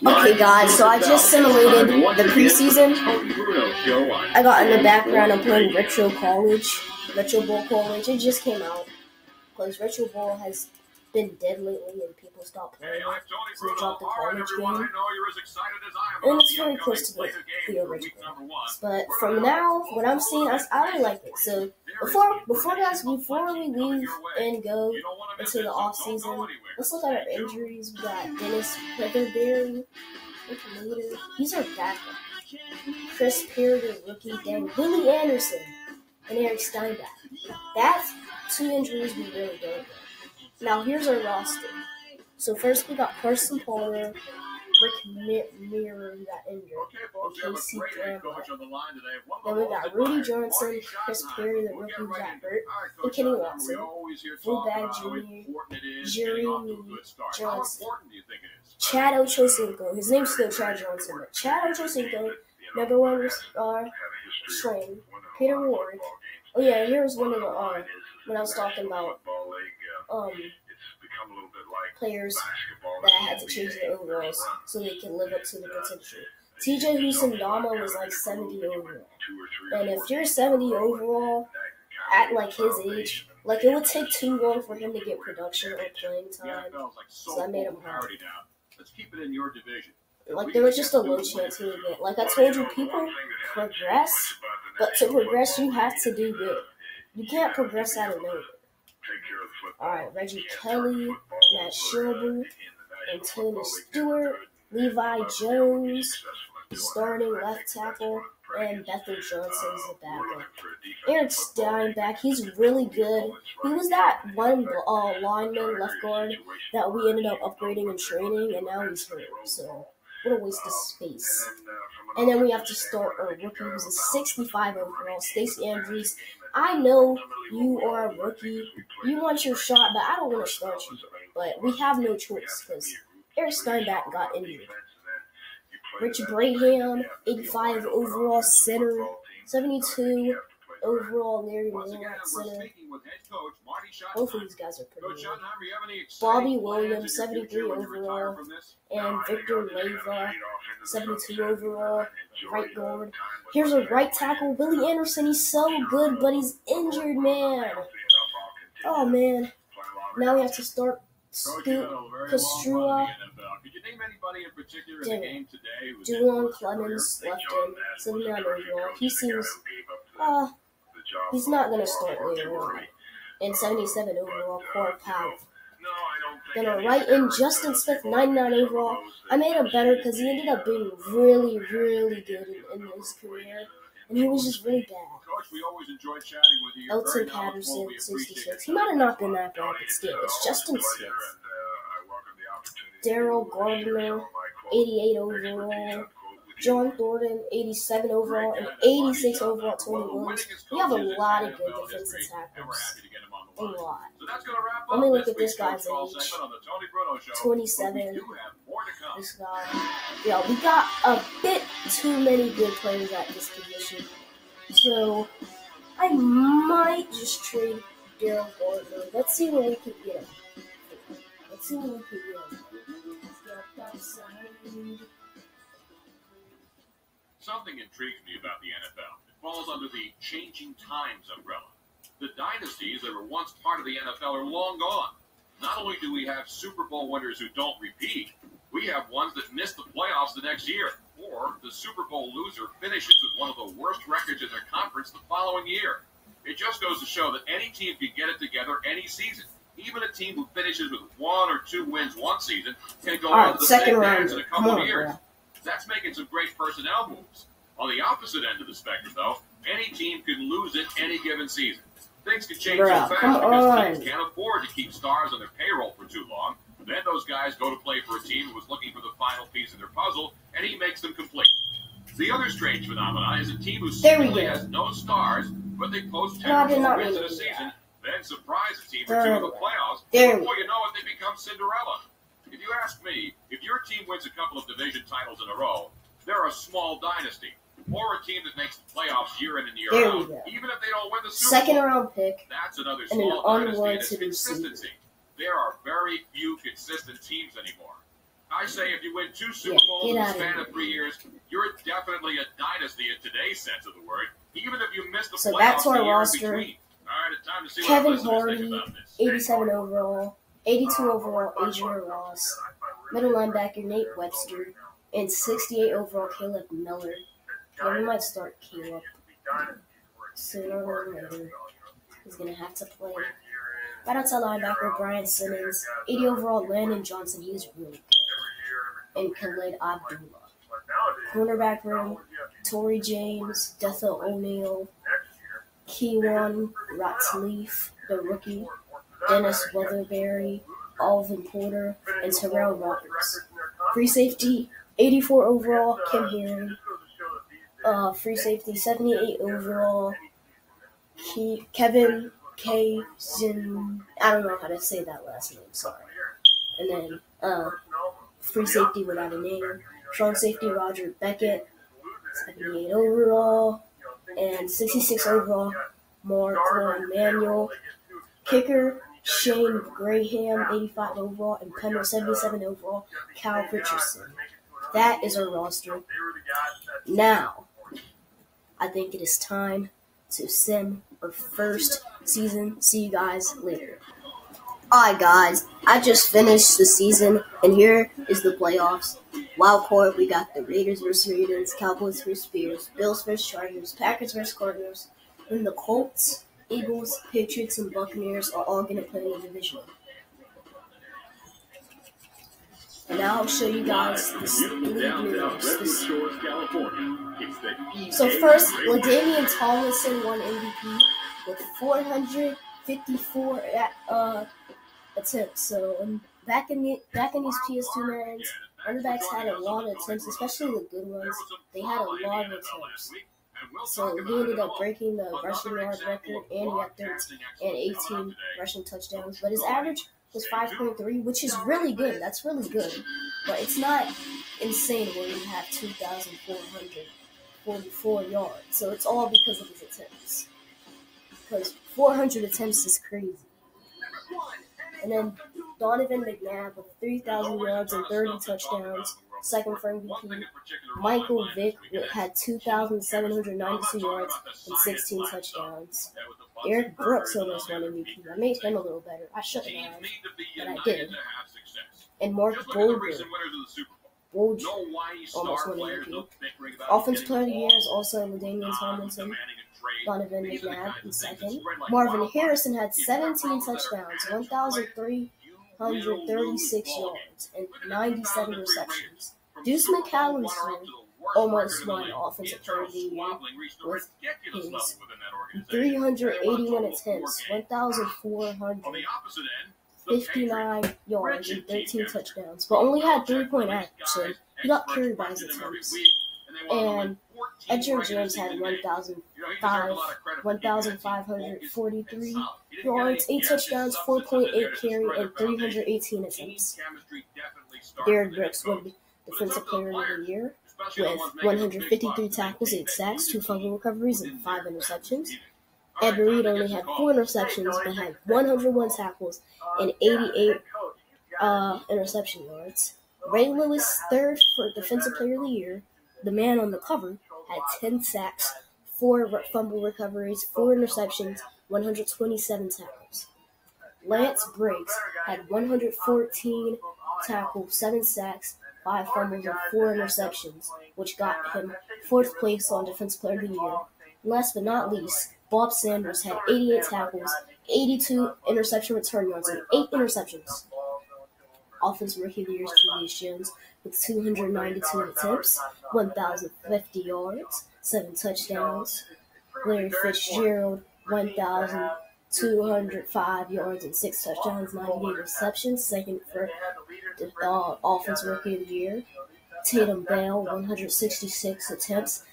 Okay, guys, so I just simulated the preseason. I got in the background of playing Retro Bowl College. It just came out because Retro Bowl has been dead lately and people stopped playing it, so they dropped the college game. And it's very close to the original. But from now, what I'm seeing, I really like it. So before we leave and go into the off season, let's look at our injuries. We got Dennis Weatherbury, he's our backup. Chris Perry, the rookie, then Willie Anderson and Eric Steinbach. That's two injuries we really don't know. Now here's our roster. So first we got Carson Palmer, Rick Mirror, who got injured, and Casey Gamble. Then we got Rudy Johnson, Chris Perry, the rookie, who got hurt, and Kenny Watson, fullback Jeremy Johnson, Chad Ochocinco. His name's still Chad Johnson, but Chad Ochocinco, number one string, Peter Ward. Oh yeah, here's one of the when I was talking about players that I had to change their overalls so they can live up to the potential. TJ Husandama was like 70 overall. And if you're 70 overall at like his age, like it would take too long for him to get production or playing time. So I made him hard. Like there was just a low chance he would get. Like I told you, people progress, but to progress you have to do good. You can't progress out of nowhere. Alright, Reggie Kelly, Matt Shilby, Antonio Stewart, Levi Jones, starting left tackle, and Bethel Johnson's the backup. Eric Steinbach, he's really good. He was that one lineman left guard that we ended up upgrading in training, and now he's hurt. So, what a waste of space. And then we have to start our rookie, who's a 65 overall, Stacey Andrews. I know you are a rookie. You want your shot, but I don't want to start you. But we have no choice because Eric Steinbach got injured. Rich Braham, 85 overall center, 72 overall Larry Moore at center. Both of these guys are pretty good. Bobby Williams, 73 overall, and Victor Leyva, 72 overall, right guard. Here's a right tackle, Willie Anderson. He's so good, but he's injured, man. Oh, man. Now we have to start Scoot Pastrua. Julian Clemens left in, 79 overall. He seems, he's not going to start later on. And 77 overall, Core Powell. Then a right in, Justin Smith, 99 overall. I made him better because he ended up being really, really good in his career. And he was just really bad. Elton Patterson, 66. He might have not been that bad, but still, it's Justin Smith. Daryl Gardner, 88 overall. John Thornton, 87 overall, and 86 overall, Tony Williams. We have a lot of good defensive tackles. A lot. Let me look at this guy's age. 27. This guy. Yeah, we got a bit too many good players at this position. So, I might just trade Daryl Gardner. Let's see what we can get him. Something intrigues me about the NFL. It falls under the changing times umbrella. The dynasties that were once part of the NFL are long gone. Not only do we have Super Bowl winners who don't repeat, we have ones that miss the playoffs the next year. Or the Super Bowl loser finishes with one of the worst records in their conference the following year. It just goes to show that any team can get it together any season. Even a team who finishes with 1 or 2 wins one season can go on to the same dance in a couple of years. That's making some great personnel moves. On the opposite end of the spectrum, though, any team can lose it any given season. Things can change so fast because teams can't afford to keep stars on their payroll for too long. Then those guys go to play for a team who was looking for the final piece of their puzzle, and he makes them complete. The other strange phenomenon is a team who seemingly has no stars, but they post 10 wins in a season, then surprise a team for 2 of the playoffs. Before you know it, they become Cinderella. If you ask me, if your team wins a couple of division titles in a row, they're a small dynasty. Or a team that makes the playoffs year in and year out, even if they don't win the Super Bowl. Second round pick. That's another small dynasty. It's consistency. There are very few consistent teams anymore. I say if you win 2 Super Bowls in the span of 3 years, you're definitely a dynasty in today's sense of the word, even if you missed the So back to our roster. All right, it's time to see Kevin what Hardy, 87 overall, 82 overall, Adrian Ross, middle linebacker Nate Webster, and 68 overall Caleb Miller. Yeah, we might start Caleb sooner or later. He's going to have to play. Right outside linebacker Brian Simmons, 80 overall Landon Johnson. He's really good. And Khalid Abdullah. Cornerback room, Torrey James, Dethel O'Neal, Keywan Ratliff, the rookie, Dennis Weatherbury, Alvin Porter, and Terrell Roberts. Free safety, 84 overall, Kim Herring. Free safety, 78 overall, Kevin Kazin. I don't know how to say that last name, sorry. And then free safety without a name, strong safety Roger Beckett, 78 overall, and 66 overall, Mark Manuel. Kicker, Shane Graham, 85 overall, and punter, 77 overall, Cal Richardson. That is our roster. Now, I think it is time to sim our first season. See you guys later. Alright guys, I just finished the season, and here is the playoffs. Wild card, we got the Raiders vs. Ravens, Cowboys vs. Bears, Bills vs. Chargers, Packers vs. Cardinals, and the Colts, Eagles, Patriots, and Buccaneers are all going to play in the division. And now I'll show you guys the league news. So first, LaDainian Tomlinson won MVP with 454 attempts. So back in these PS2 Madden, running backs had a lot of attempts, especially the good ones. They had a lot of attempts. So he ended up breaking the rushing yard record, and he had 13 and 18 rushing touchdowns. But his average was 5.3, which is really good. That's really good. But it's not insane where you have 2,444 yards. So it's all because of his attempts. Because 400 attempts is crazy. And then Donovan McNabb with 3,000 yards and 30 touchdowns, second for MVP. Michael Vick had 2,792 yards and 16 touchdowns. Eric Brooks almost won MVP. I made him a little better. I shouldn't have, but I did. And Mark Bolger almost won MVP. Offensive Player of the Year is also LaDainian Tomlinson. Donovan McNabb in second. Marvin Harrison had 17 touchdowns, 1,336 yards, and 97 receptions. Deuce McAllister almost won Offensive Player of the Year with his 381 attempts, 1,459 yards, and 13 touchdowns, but only had 3-point average. He got carried by his attempts. And Edger James had 1,543 yards, 8 touchdowns, 4.8 carry, and 318 attempts. Derek Brooks won Defensive Player of the Year with 153 tackles, 8 sacks, 2 fumble recoveries, and 5 interceptions. Ed Reed only had 4 interceptions, but had 101 tackles and 88 interception yards. Ray Lewis, third for Defensive Player of the Year. The man on the cover had 10 sacks, 4 fumble recoveries, 4 interceptions, 127 tackles. Lance Briggs had 114 tackles, 7 sacks, 5 fumbles, and 4 interceptions, which got him 4th place on Defensive Player of the Year. Last but not least, Bob Sanders had 88 tackles, 82 interception return yards, and 8 interceptions. Offensive Rookie of the Year is Julius Jones with 292 attempts, 1,050 yards, 7 touchdowns. Larry Fitzgerald, 1,205 yards and 6 touchdowns, 98 receptions, second for the Offensive Rookie of the Year. Tatum Bell, 166 attempts,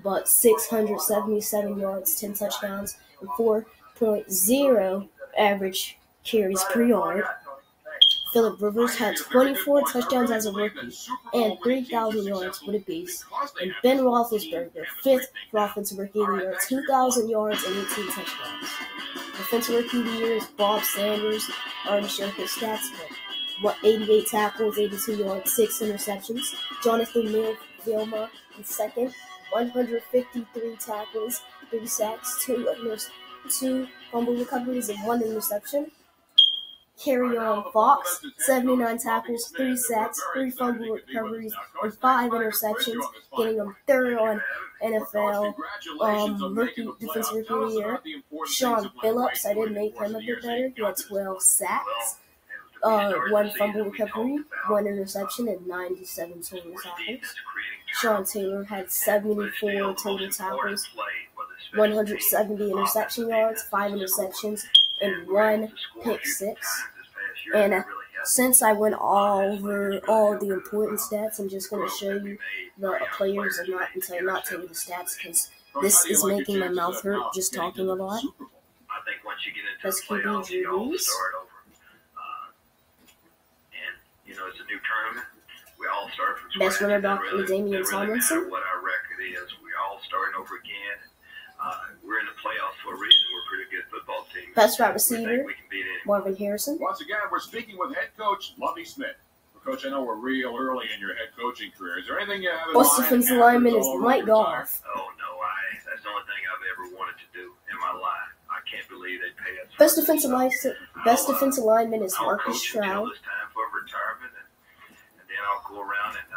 but 677 yards, 10 touchdowns, and 4.0 average carries per yard. Phillip Rivers had 24 touchdowns as a rookie and 3,000 yards with a base. And Ben Roethlisberger, 5th for Offensive Rookie of the Year, 2,000 yards and 18 touchdowns. Defensive Rookie of the Year is Bob Sanders. I already showed his stats, but 88 tackles, 82 yards, 6 interceptions. Jonathan Vilma in second, 153 tackles, 3 sacks, 2 fumble recoveries, and 1 interception. Carry-on Fox, 79 tackles, 3 sacks, 3 fumble recoveries, and 5 interceptions, getting him third on NFL rookie defensive rookie of the year. Sean Phillips, I did make him a bit better. He had 12 sacks, 1 fumble recovery, 1 interception, and 97 total tackles. Sean Taylor had 74 total tackles, 170 interception yards, 5 interceptions, and 1 pick 6. And since I went over all the important stats, I'm just going to show you the players and not tell you the stats, because this is making my mouth hurt just talking a lot. Best QB, Drew Brees. It's a new tournament. We all start from Best runner back, Damian Tomlinson. What our record is, we're all starting over again. We're in the playoffs for a reason. We're a pretty good football team. Best wide receiver, we can beat it. Marvin Harrison. Once again, we're speaking with head coach Lovie Smith. Coach, I know we're real early in your head coaching career. Is there anything you have in mind? Best defensive lineman is Mike Goff. Oh, no, that's the only thing I've ever wanted to do in my life. I can't believe they pay us. Best defensive lineman is Marcus Stroud. It's time for retirement, and then I'll go around and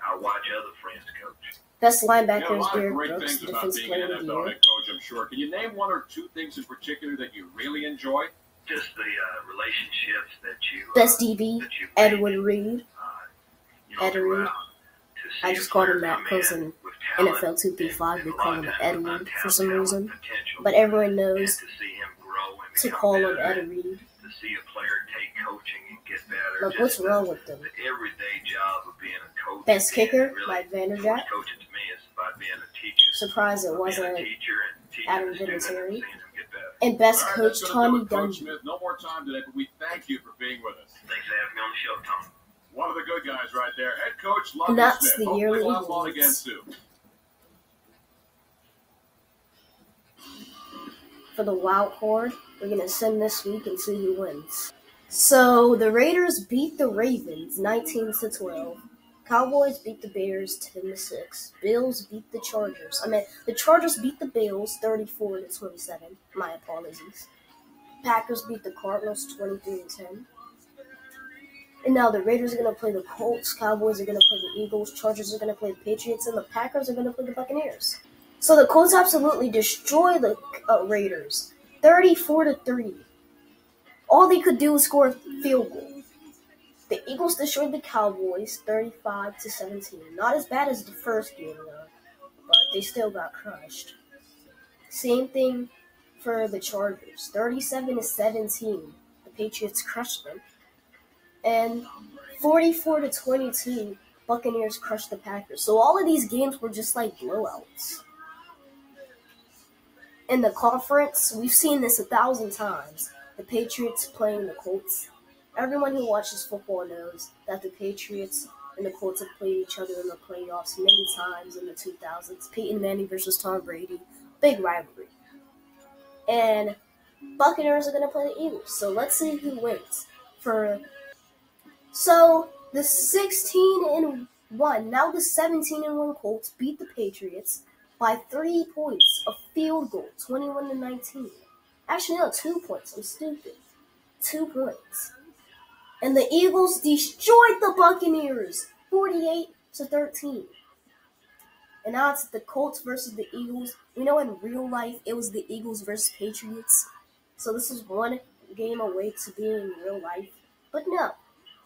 I'll watch other friends coach. Best linebacker is Derrick Brooks, defensive player of the year. Head coach, I'm sure. Can you name 1 or 2 things in particular that you really enjoy? Just the relationships that you. Best DB, Edward Reed. I just called him that because in NFL 235 they call him Edward for some reason. But everyone knows to call him Ed Reed. To see a player take coaching and get better. Look, what's wrong with them? The everyday job of being a coach. Best kicker, Mike Vanderjagt. Coaching to me is about being a teacher. Surprised it wasn't Adam Vinatieri. And And best coach, Tommy Dungy. Smith, no more time today, but we thank you for being with us. Thanks for having me on the show, Tom. One of the good guys right there. Head coach Lovie And that's Smith. the yearly Hopefully we'll have fun again awards. soon. For the wild card, we're going to send this week and see who wins. So, the Raiders beat the Ravens 19-12. Cowboys beat the Bears 10-6. Bills beat the Chargers. The Chargers beat the Bills 34-27. My apologies. Packers beat the Cardinals 23-10. And now the Raiders are going to play the Colts. Cowboys are going to play the Eagles. Chargers are going to play the Patriots. And the Packers are going to play the Buccaneers. So the Colts absolutely destroy the Raiders 34-3. All they could do was score a field goal. The Eagles destroyed the Cowboys 35-17. Not as bad as the first game, though, but they still got crushed. Same thing for the Chargers, 37-17. The Patriots crushed them. And 44-22, Buccaneers crushed the Packers. So all of these games were just like blowouts. In the conference, we've seen this 1,000 times. The Patriots playing the Colts. Everyone who watches football knows that the Patriots and the Colts have played each other in the playoffs many times in the 2000s. Peyton Manning versus Tom Brady. Big rivalry. And Buccaneers are going to play the Eagles. So let's see who wins. So the 16-1, now the 17-1 Colts beat the Patriots by 3 points, a field goal, 21-19. Actually, no, 2 points. I'm stupid. 2 points. And the Eagles destroyed the Buccaneers, 48-13. And now it's the Colts versus the Eagles. We know in real life it was the Eagles versus Patriots. So this is one game away to being in real life. But no,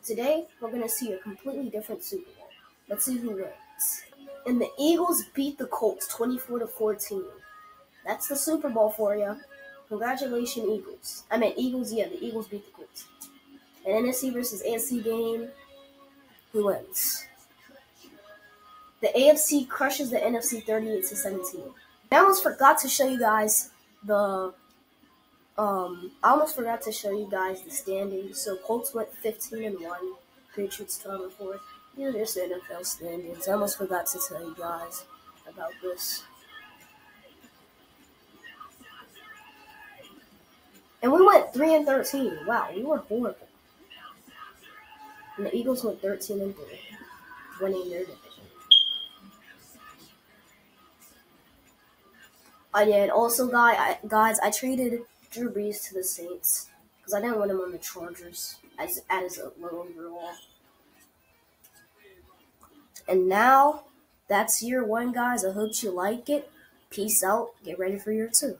today we're going to see a completely different Super Bowl. Let's see who wins. And the Eagles beat the Colts 24-14. That's the Super Bowl for you. Congratulations, Eagles. The Eagles beat the Colts. An NFC versus AFC game, who wins? The AFC crushes the NFC 38-17. I almost forgot to show you guys the standings. So Colts went 15-1, Patriots 12-4. These are just the NFL standings. I almost forgot to tell you guys about this. And we went 3-13. Wow, we were horrible. And the Eagles went 13-3, winning their division. And also, guys, I traded Drew Brees to the Saints because I didn't want him on the Chargers as a low overall. And now, that's year 1, guys. I hope you like it. Peace out. Get ready for year 2.